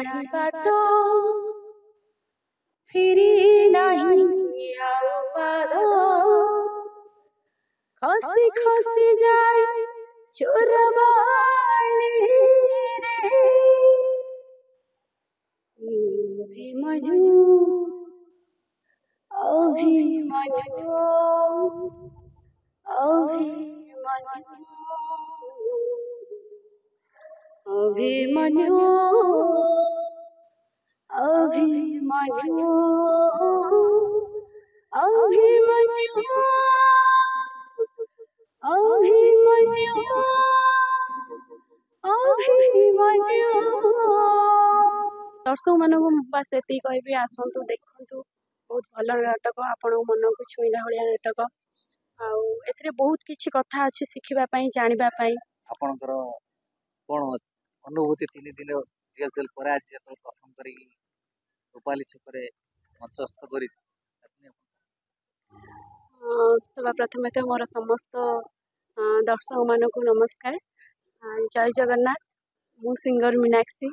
नहीं बाट फिरी नहीं आउ पाद खसी खसी जाए चोरबाली रे अभिमन्यु अभिमन्यु अभिमन्यु अभिमन्यु अभिमन्यु अभिमन्यु अभिमन्यु दर्शक मान बस ये कहि आसतु देखु बहुत भल नाटक आपण मन को छुईला भाया नाटक आउ बहुत किसी कथा अच्छी शिखापी जानापी आपणकर कौन अनुभूति 3 दिन रिहर्सल पर आज प्रथम कर रूपाली छक मंचस्थ कर सभा प्रथम मोर समस्त दर्शक मान को नमस्कार जय जगन्नाथ मु सिंगर मीनाक्षी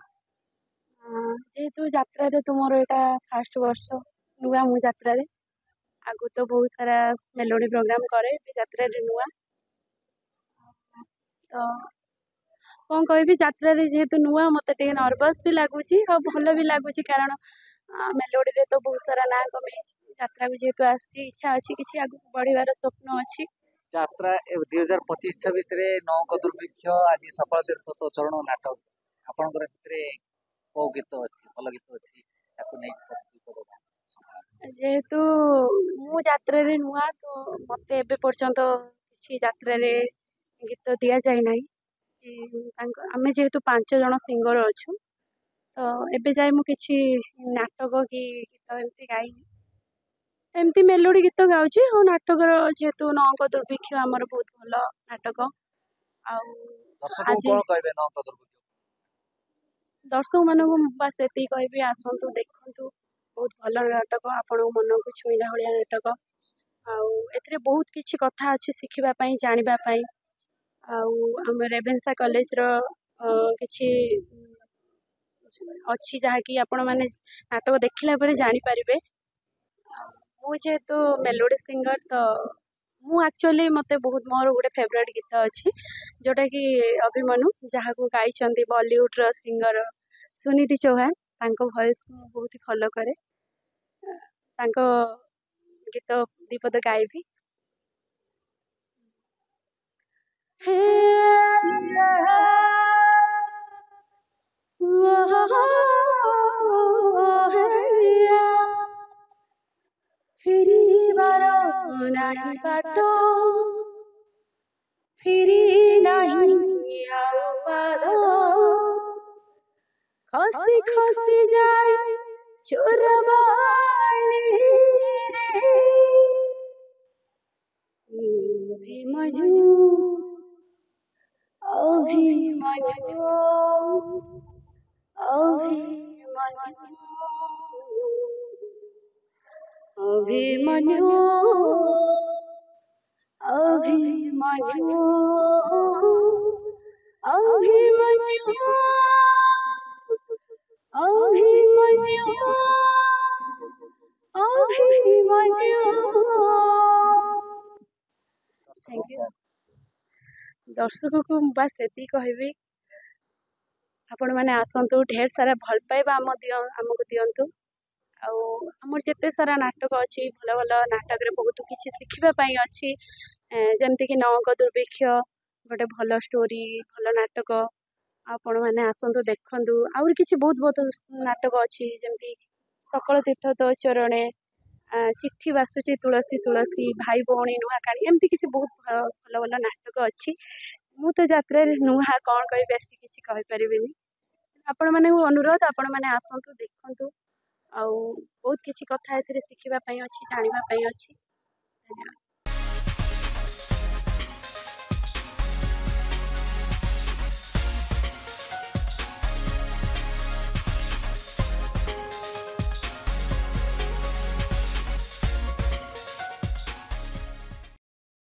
जेहेतु यात्रा तुमर यहाँ फास्ट वर्ष नुआ मु यात्रा आगु तो बहुत सारा मेलोडी प्रोग्राम करे यात्रा नुआ तो कौन कह यात्रा जेहेतु नुआ मत नर्वस भी लगुच भल भी लगुच कारण मेलोडी रे तो बहुत सारा ना कमे यात्रा भी जेहेतु आसी इच्छा अच्छी किसी आगु बढ़िया स्वप्न अच्छी यात्रा 2025-26 रे नौक दुर्भिक्ष आज सफल तीर्थ तो चरण नाटक आपणकर कौ गीत अच्छी भल गीत अच्छी जेहेतु मु यात्रा रे नुआ तो मत एबे पर्यंत किसी यात्रा रे गीत दि जाए ना आम जेहेतु 5 जन सिंगर अच्छु तो एबे जाए मु किसी नाटक कि गीत एमती गाइनी एमती मेलोडी गीत गाउची और नाटक जेहेतु नौक दुर्भिक्ष आमर बहुत भल नाटक आज दर्शक मान बस ये कहि आसतु देखु बहुत भल नाटक आपण मन को छुईला भाया नाटक आउ बहुत किसी कथा अच्छी शिखापी जानापी आम रेभेन्सा कॉलेज रो किसी अच्छी जहाँकि आपण मैंने नाटक देखला जानी पारे मु जेहेतु मेलोडी सिंगर तो मु एक्चुअली मते बहुत मोर गोटे फेवरेट गीत अच्छी जोटा कि अभिमन्यु जहाँ को गाई बॉलीवुड रो सिंगर सुनिधि चौहान तांको वॉइस को बहुत ही फॉलो करे तांको गीत दीपद गायबी फिरीबार नहीं बाट फिरी नहीं आउ पाद खसी खसी जाए चोरबाली रे अभिमन्यु अभिमन्यु अभिमन्यु अभिमन्यु अभिमन्यु अभिमन्यु अभिमन्यु थैंक यू दर्शक को बस ये कहबी आपण मैंने आसतु ढेर सारा भल पाइबा आमको दिंतु आमर जिते सारा नाटक अच्छी भल भल नाटक बहुत किसी शिखापी अच्छी जमती कि नौक दुर्भिक्ष गोटे भल स्टोरी भल नाटक आपण मैंने आसतु देखु आउर किसी बहुत बहुत नाटक अच्छी जमती सकल तीर्थ तो चरणे चिट्ठी बासुची तुलसी तुलसी भाई भौणी नुआ कहानी एमती किसी बहुत भल भल नाटक अच्छी मु तो यात्रा नुआ कौन कह बेसी किसी कहीपरि आपण मैंने अनुरोध आपण मैंने आसतु देखु आउ बहुत किसी कथा ए शिखापी अच्छी जानापी अच्छी धन्यवाद।